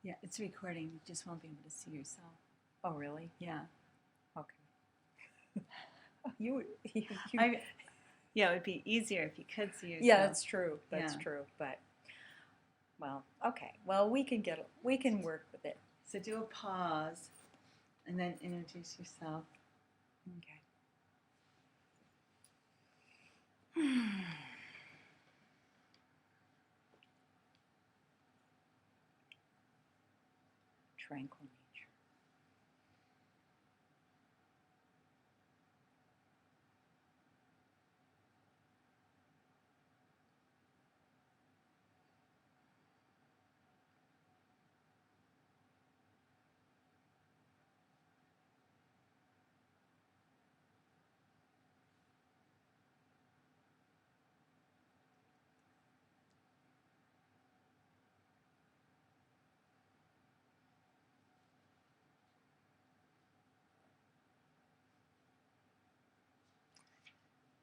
Yeah, it's recording. You just won't be able to see yourself. Oh, really? Yeah. Okay. You I, yeah, it would be easier if you could see yourself. yeah, that's true. That's Yeah. true. But, well, okay. Well, we can work with it. So do a pause and then introduce yourself. Okay. Tranquil nature.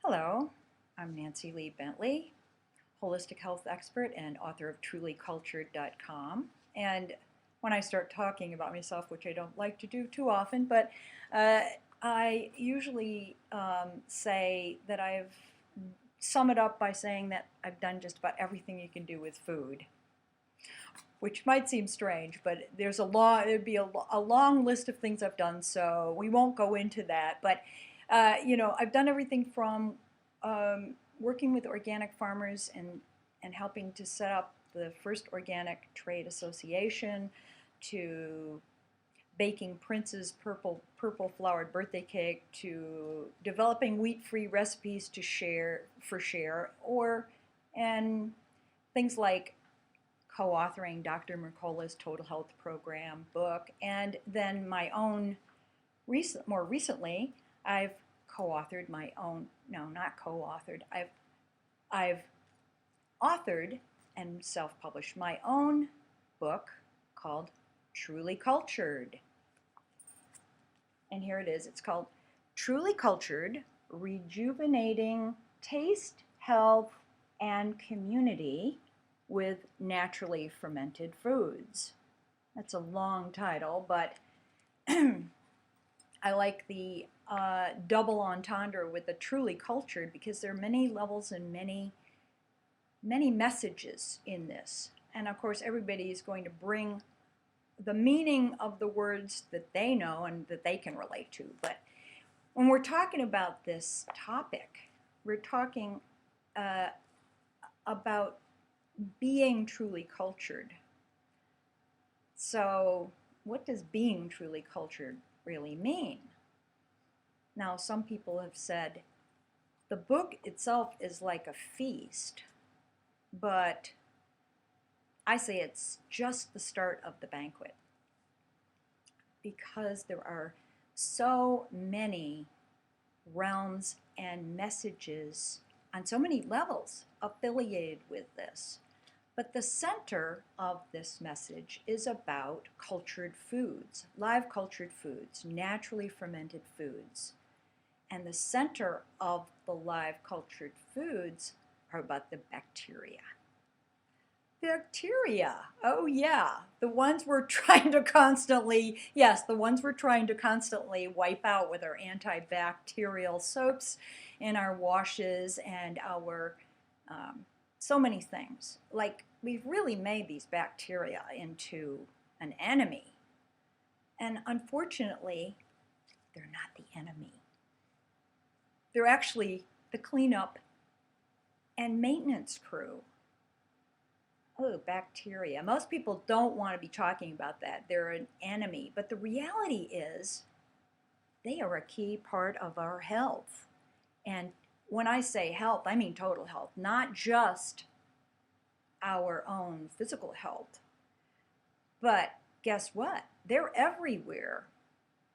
Hello, I'm Nancy Lee Bentley, holistic health expert and author of trulycultured.com. And when I start talking about myself, which I don't like to do too often, but I usually say that I've sum it up by saying that I've done just about everything you can do with food, which might seem strange, but it'd be a long list of things I've done, so we won't go into that. But I've done everything from working with organic farmers and helping to set up the first organic trade association, to baking Prince's purple flowered birthday cake, to developing wheat-free recipes to share, and things like co-authoring Dr. Mercola's Total Health Program book, and then my own more recently, I've co-authored my own. No, not co-authored. I've authored and self-published my own book called Truly Cultured. And here it is. It's called Truly Cultured: Rejuvenating Taste, Health, and Community with Naturally Fermented Foods. That's a long title, but I like the double entendre with the truly cultured, because there are many levels and many messages in this. And of course, everybody is going to bring the meaning of the words that they know and that they can relate to. But when we're talking about this topic, we're talking about being truly cultured. So, what does being truly cultured really mean? Now, some people have said the book itself is like a feast, but I say it's just the start of the banquet, because there are so many realms and messages on so many levels affiliated with this. But the center of this message is about cultured foods, live cultured foods, naturally fermented foods. And the center of the live cultured foods are about the bacteria. Bacteria, oh yeah, the ones we're trying to constantly, yes, the ones we're trying to constantly wipe out with our antibacterial soaps and our washes and our so many things. Like, we've really made these bacteria into an enemy. And unfortunately, they're not the enemy. They're actually the cleanup and maintenance crew. Oh, bacteria. Most people don't want to be talking about that. They're an enemy. But the reality is, they are a key part of our health. And when I say health, I mean total health, not just our own physical health. But guess what? They're everywhere,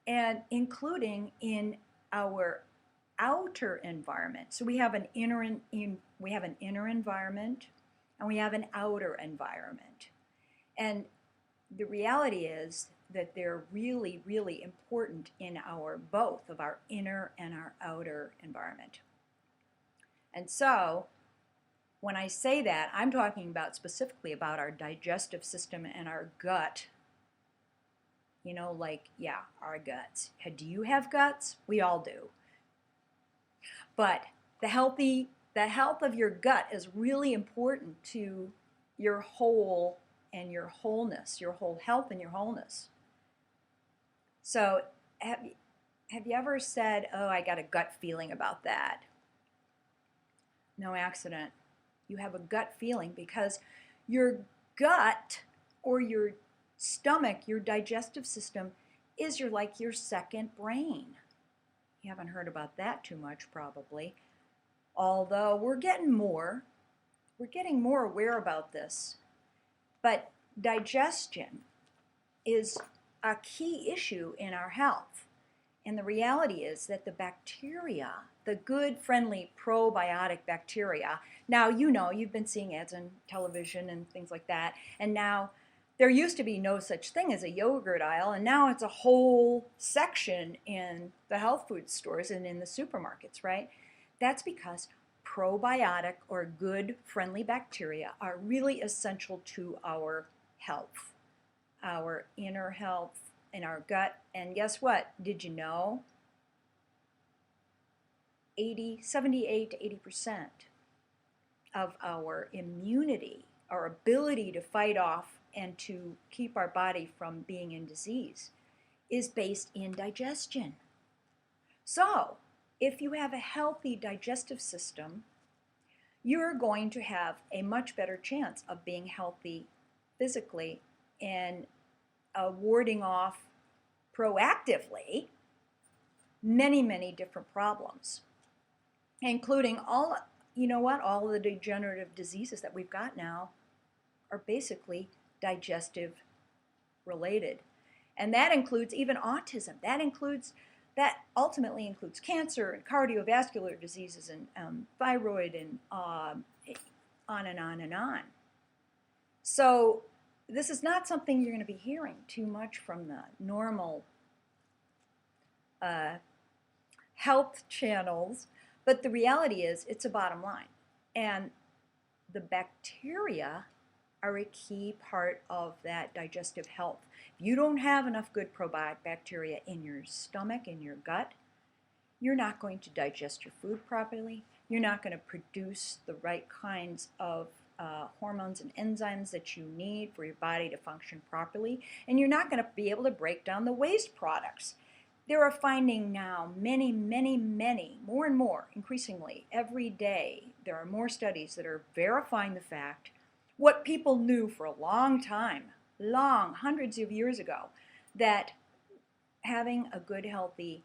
and including in our outer environment. So we have an inner environment, and we have an outer environment. And the reality is that they're really, really important in both of our inner and our outer environment. And so, when I say that, I'm talking about specifically about our digestive system and our gut You know, like, yeah, our guts. Do you have guts? We all do. But the health of your gut is really important to your whole and your wholeness, your whole health and your wholeness. So have you ever said, oh, I got a gut feeling about that? No accident. You have a gut feeling because your gut or your stomach, your digestive system, is your second brain. You haven't heard about that too much probably. Although we're getting more aware about this. But digestion is a key issue in our health. And the reality is that the bacteria, the good, friendly, probiotic bacteria, now you know, you've been seeing ads on television and things like that, and now there used to be no such thing as a yogurt aisle, and now it's a whole section in the health food stores and in the supermarkets, right? That's because probiotic or good, friendly bacteria are really essential to our health, our inner health, in our gut. And guess what? Did you know 78 to 80% of our immunity, our ability to fight off and to keep our body from being in disease, is based in digestion. So, if you have a healthy digestive system, you're going to have a much better chance of being healthy physically and warding off proactively many, many different problems, including all of the degenerative diseases that we've got now are basically digestive related. And that includes even autism. That ultimately includes cancer and cardiovascular diseases and thyroid and on and on and on. So this is not something you're going to be hearing too much from the normal health channels, but the reality is it's a bottom line. And the bacteria are a key part of that digestive health. If you don't have enough good probiotic bacteria in your stomach, in your gut, you're not going to digest your food properly. You're not going to produce the right kinds of hormones and enzymes that you need for your body to function properly, and you're not going to be able to break down the waste products. There are finding now many, more and more, increasingly, every day, there are more studies that are verifying the fact what people knew for a long time, hundreds of years ago, that having a good, healthy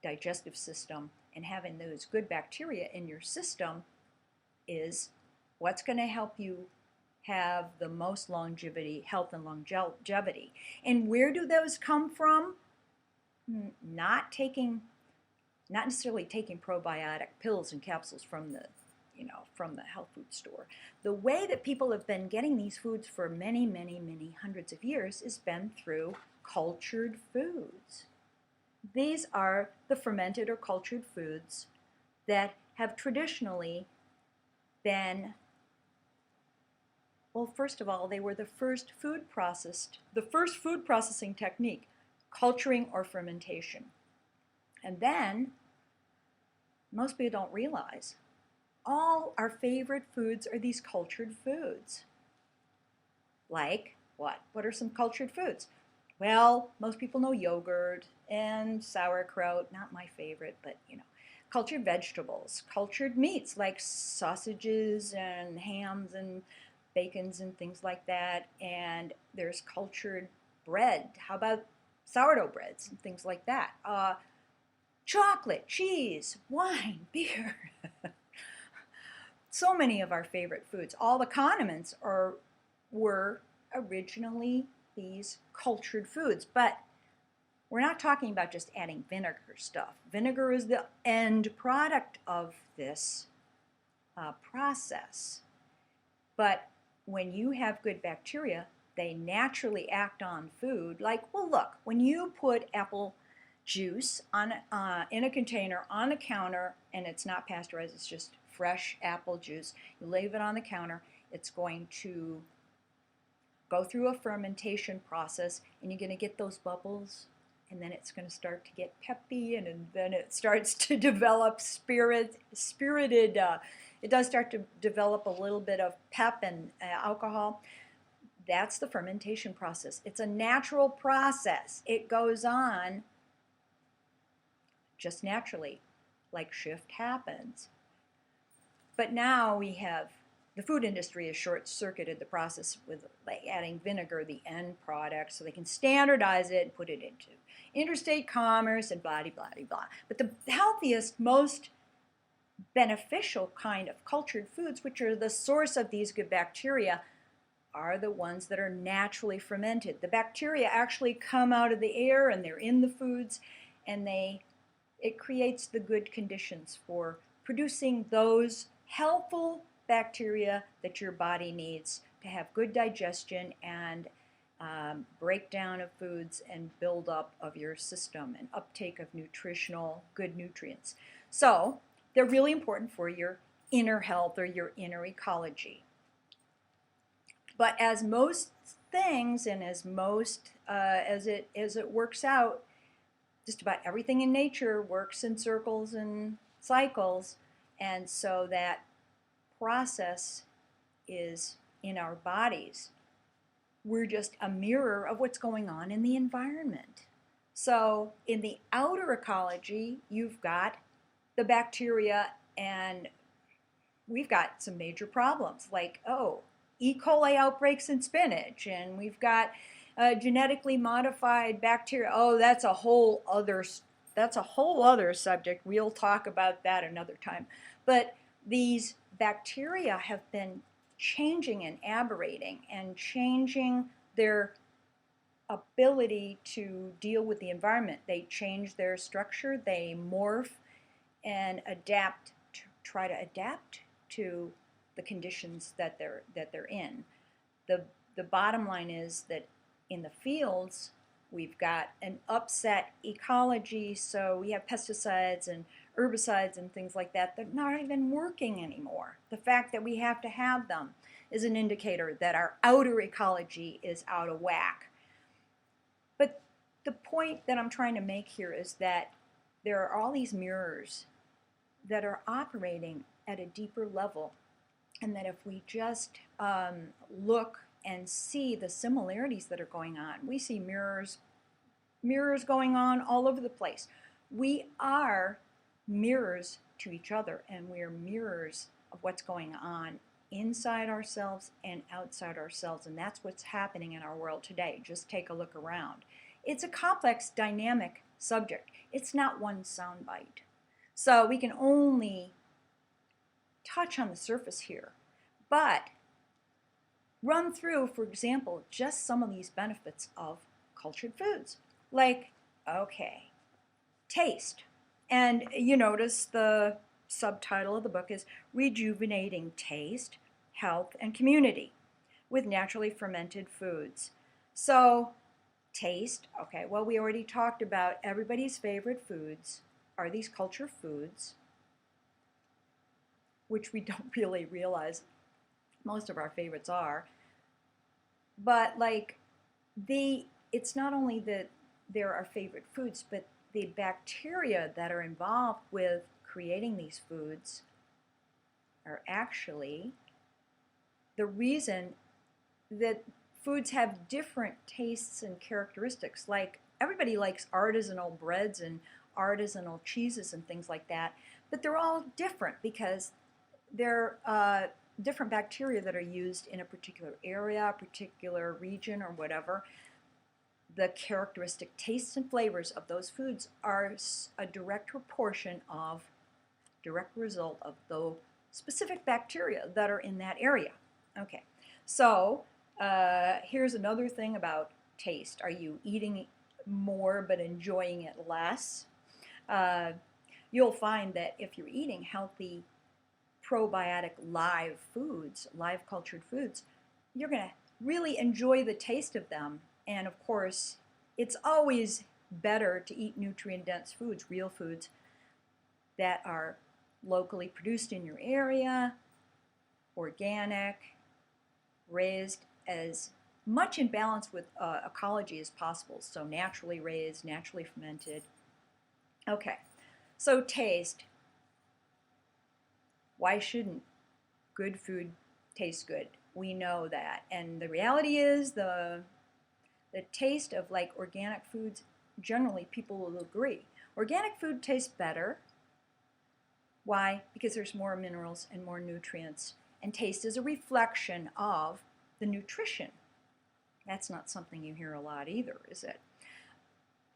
digestive system and having those good bacteria in your system is what's going to help you have the most longevity, health and longevity. And where do those come from? Not necessarily taking probiotic pills and capsules from the health food store. The way that people have been getting these foods for many hundreds of years has been through cultured foods. These are the fermented or cultured foods that have traditionally been, well, first of all, they were the first food processing technique, culturing or fermentation. And then, most people don't realize, all our favorite foods are these cultured foods. Like what? What are some cultured foods? Well, most people know yogurt and sauerkraut, not my favorite, but cultured vegetables, cultured meats like sausages and hams and bacons and things like that. And there's cultured bread. How about sourdough breads and things like that? Chocolate, cheese, wine, beer. So many of our favorite foods. All the condiments were originally these cultured foods, but we're not talking about just adding vinegar stuff. Vinegar is the end product of this process. But when you have good bacteria, they naturally act on food. Like, well, look, when you put apple juice in a container on the counter, and it's not pasteurized, it's just fresh apple juice, you leave it on the counter, it's going to go through a fermentation process, and you're going to get those bubbles, and then it's going to start to get peppy, and then it starts to develop spirited. It does start to develop a little bit of pep and alcohol. That's the fermentation process. It's a natural process. It goes on just naturally, like shift happens. But now we have, the food industry has short-circuited the process with like adding vinegar, the end product, so they can standardize it and put it into interstate commerce and blah, blah, blah, blah. But the healthiest, most beneficial kind of cultured foods, which are the source of these good bacteria, are the ones that are naturally fermented. The bacteria actually come out of the air and they're in the foods, and it creates the good conditions for producing those helpful bacteria that your body needs to have good digestion and breakdown of foods and build up of your system and uptake of nutritional good nutrients. So they're really important for your inner health or your inner ecology. But as most things, and as it works out, just about everything in nature works in circles and cycles, and so that process is in our bodies. We're just a mirror of what's going on in the environment. So in the outer ecology, you've got the bacteria, and we've got some major problems like, E. coli outbreaks in spinach, and we've got genetically modified bacteria. That's a whole other subject. We'll talk about that another time. But these bacteria have been changing and aberrating and changing their ability to deal with the environment. They change their structure, they morph and try to adapt to the conditions that they're in. The bottom line is that in the fields, we've got an upset ecology, so we have pesticides and herbicides and things like that that are not even working anymore. The fact that we have to have them is an indicator that our outer ecology is out of whack. But the point that I'm trying to make here is that there are all these mirrors that are operating at a deeper level, and that if we just look and see the similarities that are going on, we see mirrors going on all over the place. We are mirrors to each other, and we are mirrors of what's going on inside ourselves and outside ourselves, and that's what's happening in our world today. Just take a look around. It's a complex, dynamic subject. It's not one soundbite. So we can only touch on the surface here, but run through, for example, just some of these benefits of cultured foods. Like, taste. And you notice the subtitle of the book is Rejuvenating Taste, Health, and Community with Naturally Fermented Foods. So, taste, we already talked about everybody's favorite foods are these culture foods, which we don't really realize most of our favorites are. But it's not only that they're our favorite foods, but the bacteria that are involved with creating these foods are actually the reason that foods have different tastes and characteristics. Like, everybody likes artisanal breads and artisanal cheeses and things like that, but they're all different because they're different bacteria that are used in a particular area, a particular region, or whatever. The characteristic tastes and flavors of those foods are a direct result of the specific bacteria that are in that area. Okay, so here's another thing about taste. Are you eating more but enjoying it less? You'll find that if you're eating healthy, probiotic live cultured foods, you're going to really enjoy the taste of them. And of course, it's always better to eat nutrient-dense foods, real foods that are locally produced in your area, organic, raised as much in balance with ecology as possible. So naturally raised, naturally fermented. Okay, so taste. Why shouldn't good food taste good? We know that. And the reality is the taste of like organic foods, generally people will agree. Organic food tastes better. Why? Because there's more minerals and more nutrients. And taste is a reflection of the nutrition. That's not something you hear a lot either, is it?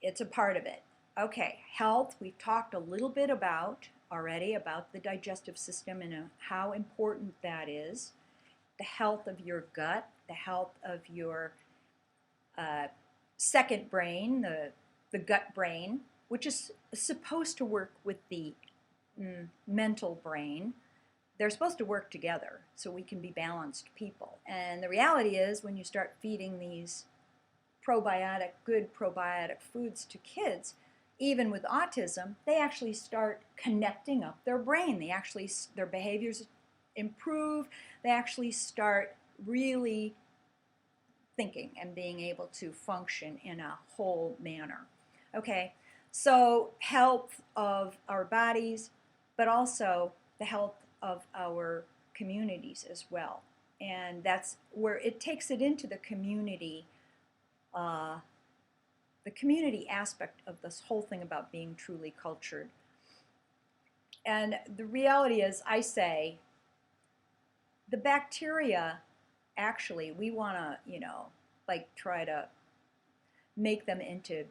It's a part of it. Okay, health, we've talked a little bit about already about the digestive system and how important that is. The health of your gut, the health of your second brain, the gut brain, which is supposed to work with the mental brain. They're supposed to work together so we can be balanced people. And the reality is when you start feeding these good probiotic foods to kids, even with autism, they actually start connecting up their brain. Their behaviors improve. They actually start really thinking and being able to function in a whole manner. Okay, so health of our bodies, but also the health of our communities as well. And that's where it takes it into the community aspect of this whole thing about being truly cultured. And the reality is, I say, the bacteria, actually, we want to, like try to make them into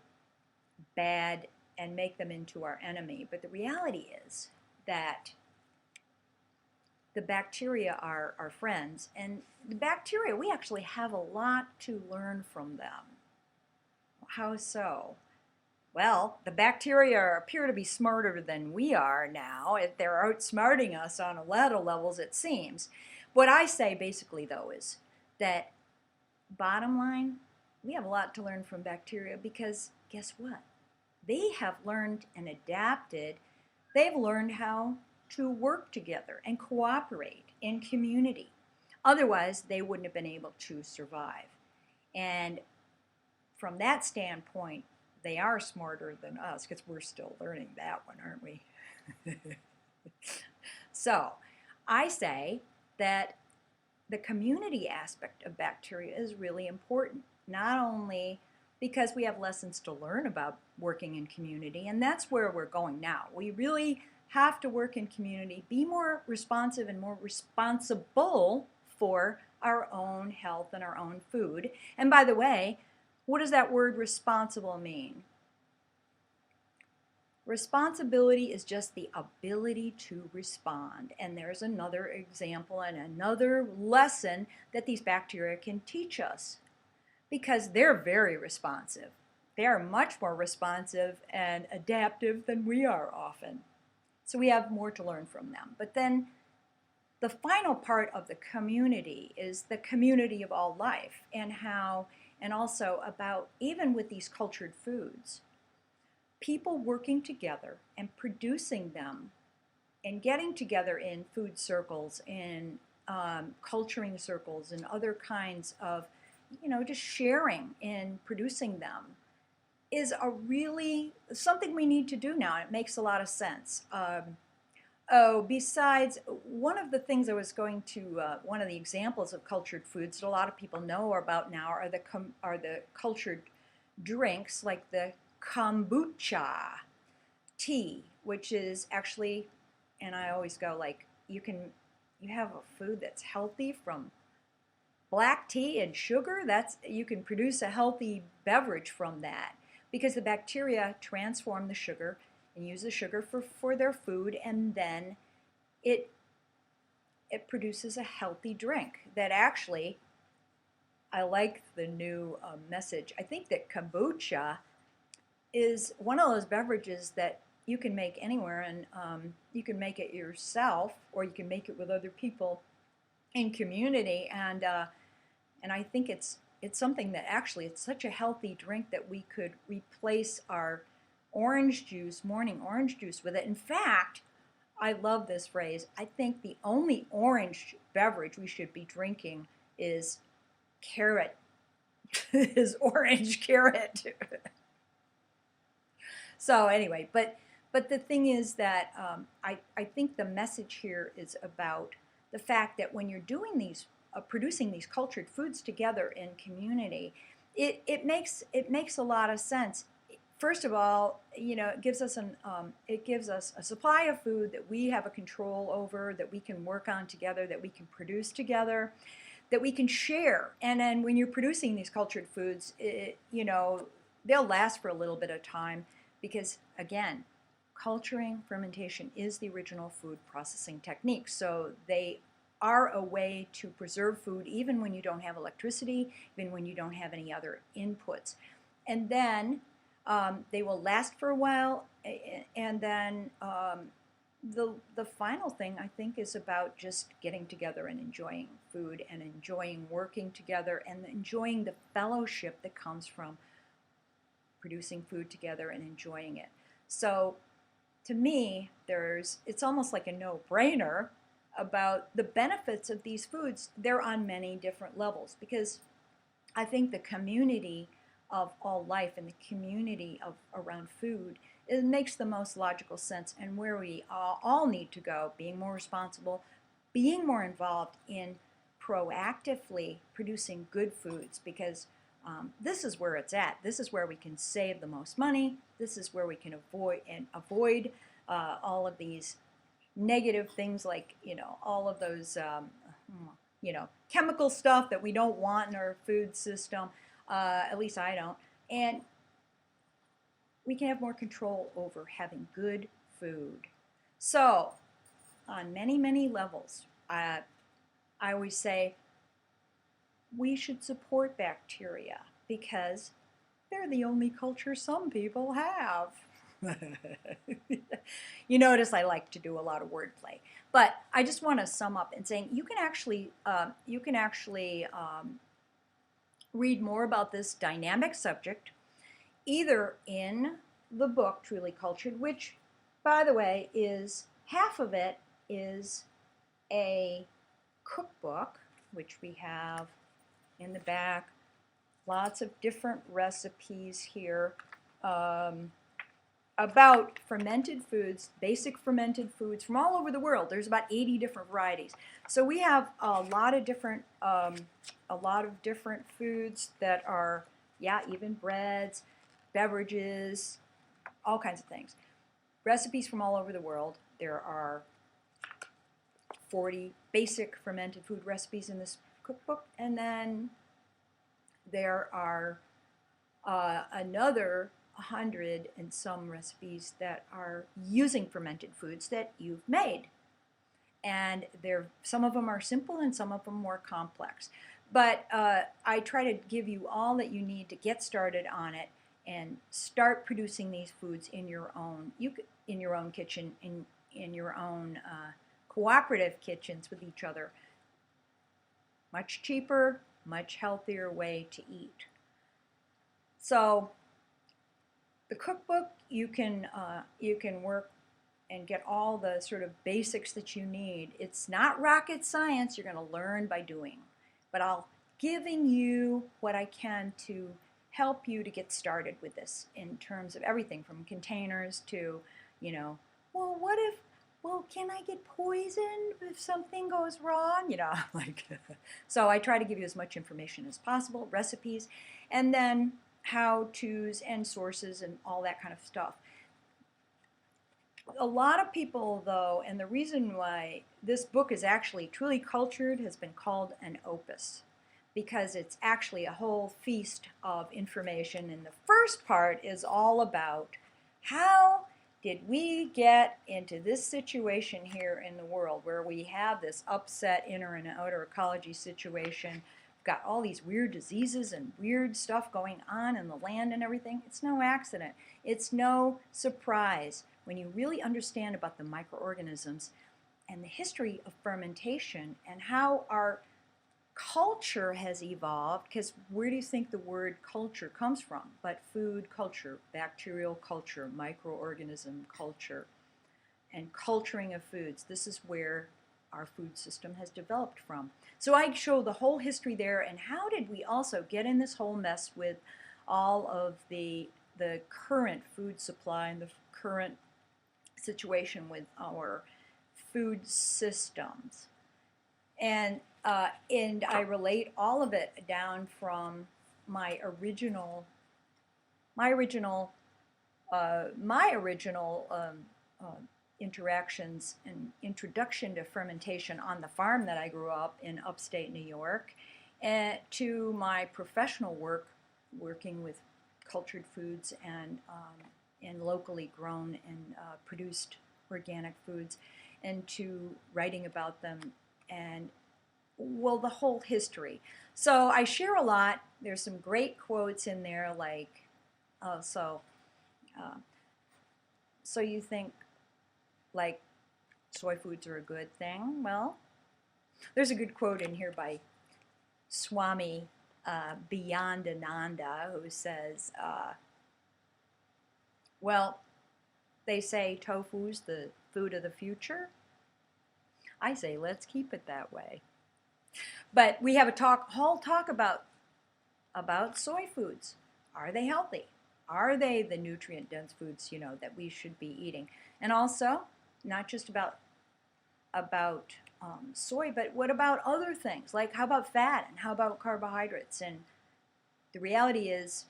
bad and make them into our enemy. But the reality is that the bacteria are our friends. And the bacteria, we actually have a lot to learn from them. How so? Well, the bacteria appear to be smarter than we are now. They're outsmarting us on a lot of levels, it seems. What I say basically, though, is that bottom line, we have a lot to learn from bacteria because guess what? They have learned and adapted. They've learned how to work together and cooperate in community. Otherwise, they wouldn't have been able to survive. And from that standpoint, they are smarter than us because we're still learning that one, aren't we? So, I say that the community aspect of bacteria is really important, not only because we have lessons to learn about working in community, and that's where we're going now. We really have to work in community, be more responsive and more responsible for our own health and our own food. And by the way, what does that word responsible mean? Responsibility is just the ability to respond. And there's another example and another lesson that these bacteria can teach us because they're very responsive. They are much more responsive and adaptive than we are often. So we have more to learn from them. But then the final part of the community is the community of all life and how, and also about even with these cultured foods, people working together and producing them and getting together in food circles, in culturing circles, and other kinds of, just sharing in producing them is a really something we need to do now. It makes a lot of sense. Besides, one of the things I was going to, one of the examples of cultured foods that a lot of people know about now are the cultured drinks like the kombucha tea, which is actually, and I always go like, you have a food that's healthy from black tea and sugar. You can produce a healthy beverage from that because the bacteria transform the sugar and use the sugar for their food, and then it produces a healthy drink that actually, I like the new message. I think that kombucha is one of those beverages that you can make anywhere, and you can make it yourself or you can make it with other people in community, and I think it's something that actually it's such a healthy drink that we could replace our morning orange juice with it. In fact, I love this phrase. I think the only orange beverage we should be drinking is carrot is orange carrot. So anyway, but the thing is that I think the message here is about the fact that when you're doing these, producing these cultured foods together in community, it makes a lot of sense. First of all, it gives us a supply of food that we have a control over, that we can work on together, that we can produce together, that we can share. And then when you're producing these cultured foods, they'll last for a little bit of time because, again, culturing, fermentation is the original food processing technique. So they are a way to preserve food even when you don't have electricity, even when you don't have any other inputs. And then they will last for a while, and then the final thing I think is about just getting together and enjoying food and enjoying working together and enjoying the fellowship that comes from producing food together and enjoying it. So to me, it's almost like a no-brainer about the benefits of these foods. They're on many different levels because I think the community of all life and the community around food, it makes the most logical sense, and where we all need to go, being more responsible, being more involved in proactively producing good foods, because this is where it's at. This is where we can save the most money. This is where we can avoid all of these negative things like, all of those, chemical stuff that we don't want in our food system. At least I don't. And we can have more control over having good food. So, on many, many levels, I always say we should support bacteria because they're the only culture some people have. You notice I like to do a lot of wordplay, but I just want to sum up in saying you can actually read more about this dynamic subject either in the book Truly Cultured, which, by the way, is half of it is a cookbook, which we have in the back, lots of different recipes here about fermented foods, basic fermented foods from all over the world. There's about 80 different varieties. So we have a lot of different foods that are, even breads, beverages, all kinds of things. Recipes from all over the world. There are 40 basic fermented food recipes in this cookbook, and then there are another 100 and some recipes that are using fermented foods that you've made. And some of them are simple and some of them more complex. But I try to give you all that you need to get started on it and start producing these foods in your own kitchen, in your own cooperative kitchens with each other. Much cheaper, much healthier way to eat. So the cookbook, you can work and get all the sort of basics that you need. It's not rocket science. You're going to learn by doing. But I'll giving you what I can to help you to get started with this in terms of everything from containers to, can I get poisoned if something goes wrong? So I try to give you as much information as possible, recipes, and then how-tos and sources and all that kind of stuff. A lot of people, though, and the reason why this book is actually Truly Cultured has been called an opus, because it's actually a whole feast of information. And the first part is all about how did we get into this situation here in the world where we have this upset inner and outer ecology situation. We've got all these weird diseases and weird stuff going on in the land and everything. It's no accident. It's no surprise when you really understand about the microorganisms and the history of fermentation and how our culture has evolved, because where do you think the word culture comes from? But food culture, bacterial culture, microorganism culture, and culturing of foods. This is where our food system has developed from. So I show the whole history there, and how did we also get in this whole mess with all of the current food supply and the current situation with our food systems. And I relate all of it down from my original interactions and introduction to fermentation on the farm that I grew up in upstate New York, and to my professional work, working with cultured foods and locally grown and produced organic foods, and to writing about them, and well, the whole history. So I share a lot. There's some great quotes in there, like, so you think like soy foods are a good thing? Well, there's a good quote in here by Swami Beyondananda, who says, well, they say tofu's the food of the future. I say let's keep it that way. But we have a whole talk about soy foods. Are they healthy? Are they the nutrient-dense foods, that we should be eating? And also, not just about soy, but what about other things? Like, how about fat, and how about carbohydrates? And the reality is,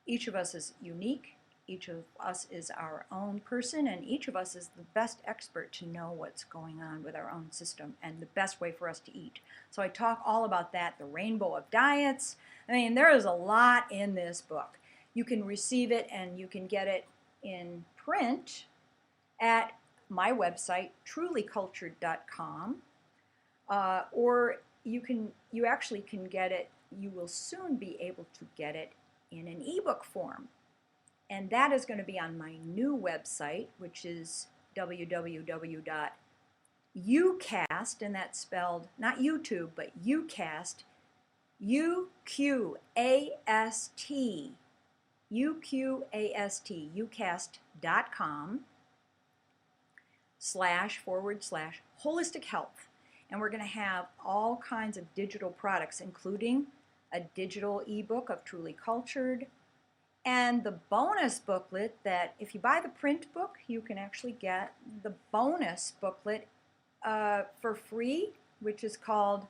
each of us is unique. Each of us is our own person, and each of us is the best expert to know what's going on with our own system and the best way for us to eat. So I talk all about that, the rainbow of diets. I mean, there is a lot in this book. You can receive it and you can get it in print at my website, trulycultured.com, or you actually can get it, you will soon be able to get it in an ebook form. And that is going to be on my new website, which is www.ucast, and that's spelled not YouTube, but ucast, UQAST, ucast.com / holistic health. And we're going to have all kinds of digital products, including a digital ebook of Truly Cultured, and the bonus booklet that if you buy the print book, you can actually get the bonus booklet for free, which is called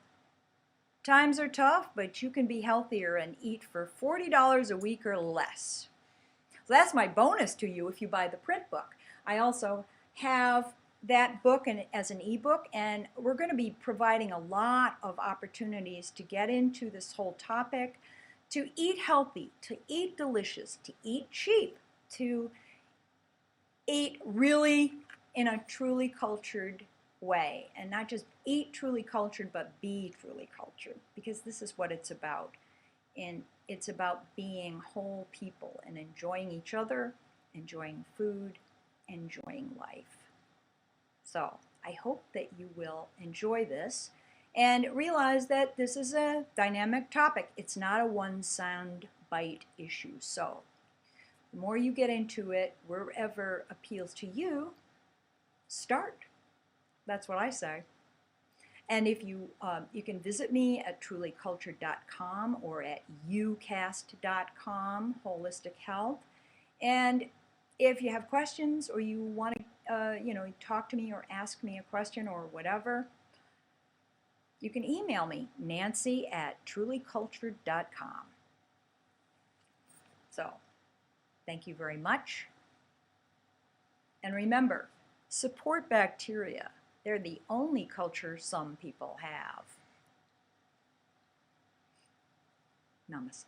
Times Are Tough, but You Can Be Healthier and Eat for $40 a week or less. So that's my bonus to you if you buy the print book. I also have that book as an ebook, and we're going to be providing a lot of opportunities to get into this whole topic, to eat healthy, to eat delicious, to eat cheap, to eat really in a truly cultured way, and not just eat truly cultured, but be truly cultured, because this is what it's about. And it's about being whole people and enjoying each other, enjoying food, enjoying life. So I hope that you will enjoy this and realize that this is a dynamic topic. It's not a one sound bite issue. So the more you get into it, wherever appeals to you, start. That's what I say. And if you can visit me at trulycultured.com or at ucast.com, Holistic Health. And if you have questions or you want to talk to me or ask me a question or whatever, you can email me, nancy@trulycultured.com. So, thank you very much. And remember, support bacteria. They're the only culture some people have. Namaste.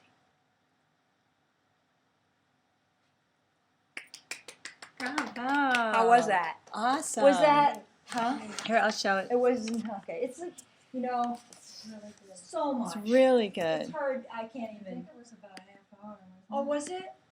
Bravo. How was that? Awesome. Was that, huh? Here, I'll show it. It wasn't, okay. It's like, so much. It's really good. It's hard, I can't I even. think it was about a half hour. Oh, was it?